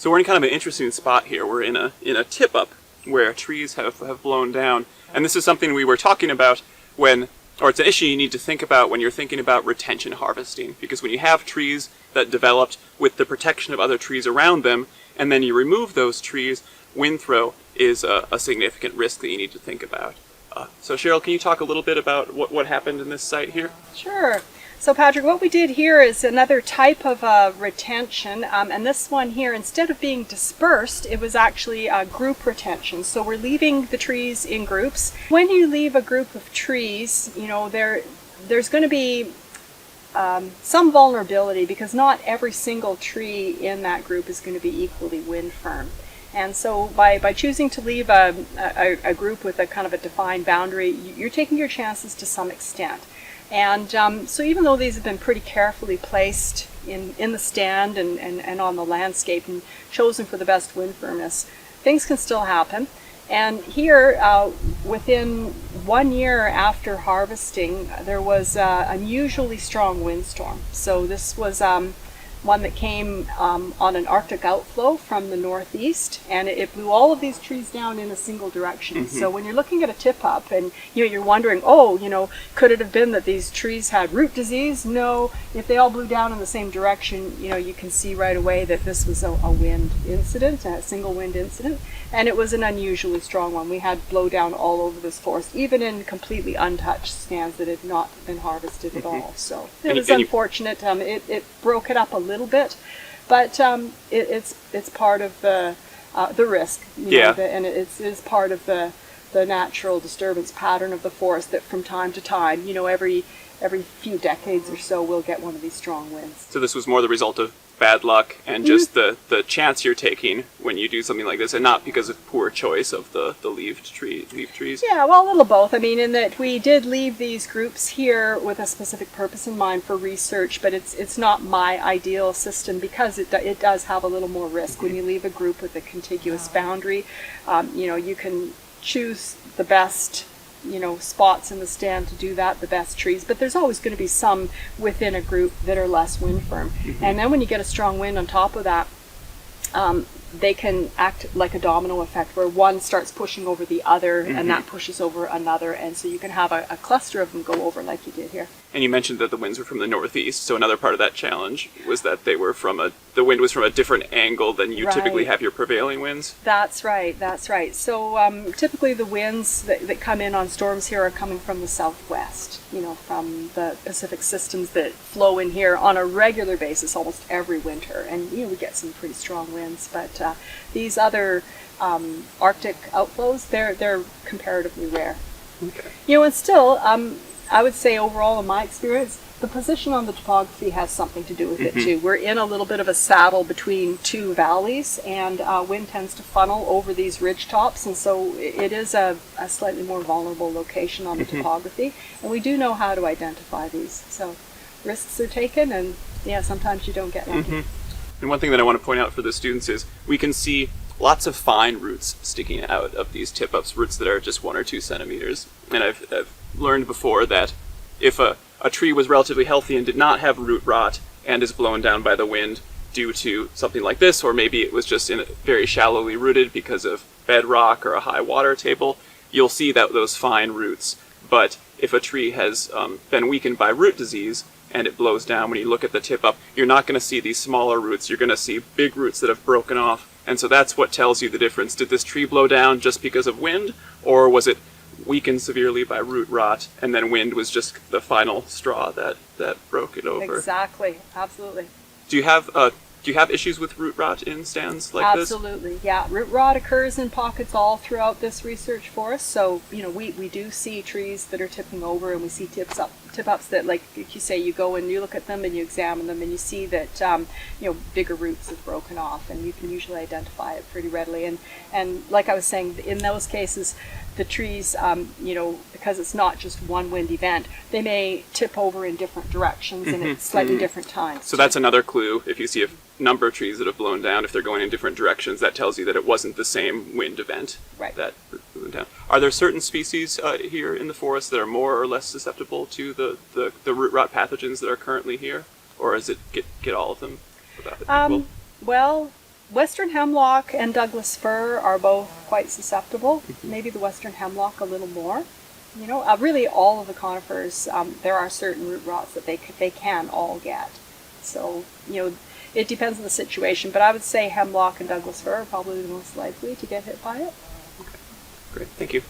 So we're in kind of an interesting spot here. We're in a tip-up where trees have blown down. And this is something we were talking about or it's an issue you need to think about when you're thinking about retention harvesting. Because when you have trees that developed with the protection of other trees around them, and then you remove those trees, windthrow is a significant risk that you need to think about. So Cheryl, can you talk a little bit about what happened in this site here? Sure. So Patrick, what we did here is another type of retention, and this one here, instead of being dispersed, it was actually group retention. So we're leaving the trees in groups. When you leave a group of trees, you know, there's going to be some vulnerability because not every single tree in that group is going to be equally wind firm. And so by choosing to leave a group with a kind of a defined boundary, you're taking your chances to some extent. And so even though these have been pretty carefully placed in the stand and on the landscape and chosen for the best wind firmness, things can still happen. And here, within 1 year after harvesting, there was an unusually strong windstorm. So this was one that came on an Arctic outflow from the northeast, and it blew all of these trees down in a single direction. Mm-hmm. So when you're looking at a tip-up and you're wondering, could it have been that these trees had root disease? No, if they all blew down in the same direction, you can see right away that this was a wind incident, a single wind incident, and it was an unusually strong one. We had blow down all over this forest, even in completely untouched stands that had not been harvested at all. So it was unfortunate. It broke it up a little bit, but it's part of the risk, and it's part of the natural disturbance pattern of the forest that from time to time, every few decades or so, we'll get one of these strong winds. So this was more the result of bad luck and just the chance you're taking when you do something like this, and not because of poor choice of the leaf trees? Yeah, well, a little both. I mean, in that we did leave these groups here with a specific purpose in mind for research, but it's not my ideal system because it does have a little more risk. When you leave a group with a contiguous boundary, you can choose the best spots in the stand to do that, the best trees, but there's always going to be some within a group that are less wind firm. Mm-hmm. And then when you get a strong wind on top of that, they can act like a domino effect where one starts pushing over the other, and that pushes over another, and so you can have a cluster of them go over like you did here. And you mentioned that the winds were from the northeast, so another part of that challenge was that the wind was from a different angle than you typically have your prevailing winds? That's right. So typically the winds that come in on storms here are coming from the southwest, from the Pacific systems that flow in here on a regular basis almost every winter, and we get some pretty strong winds, but these other Arctic outflows, they're comparatively rare. Okay. And still, I would say overall in my experience, the position on the topography has something to do with it too. We're in a little bit of a saddle between two valleys, and wind tends to funnel over these ridge tops, and so it is a slightly more vulnerable location on the topography, and we do know how to identify these. So risks are taken, and sometimes you don't get lucky. And one thing that I want to point out for the students is we can see lots of fine roots sticking out of these tip-ups, roots that are just 1 or 2 centimeters. And I've learned before that if a tree was relatively healthy and did not have root rot and is blown down by the wind due to something like this, or maybe it was just very shallowly rooted because of bedrock or a high water table, you'll see that those fine roots. But if a tree has been weakened by root disease and it blows down, when you look at the tip up, you're not going to see these smaller roots. You're going to see big roots that have broken off. And so that's what tells you the difference. Did this tree blow down just because of wind, or was it weakened severely by root rot, and then wind was just the final straw that broke it over? Exactly, absolutely. Do you have issues with root rot in stands like this? Absolutely, yeah. Root rot occurs in pockets all throughout this research forest. So, we do see trees that are tipping over, and we see tip-ups that, like you say, you go and you look at them and you examine them and you see that, bigger roots have broken off, and you can usually identify it pretty readily. And like I was saying, in those cases, the trees, because it's not just one wind event, they may tip over in different directions and at slightly different times. So that's another clue. If you see a number of trees that have blown down, if they're going in different directions, that tells you that it wasn't the same wind event that blew down. Are there certain species here in the forest that are more or less susceptible to the root rot pathogens that are currently here? Or is it get all of them about equal? Well, Western hemlock and Douglas fir are both quite susceptible. Maybe the western hemlock a little more. You know, really all of the conifers, there are certain root rots that they can all get. So, you know, it depends on the situation, but I would say hemlock and Douglas fir are probably the most likely to get hit by it. Okay, great, thank you.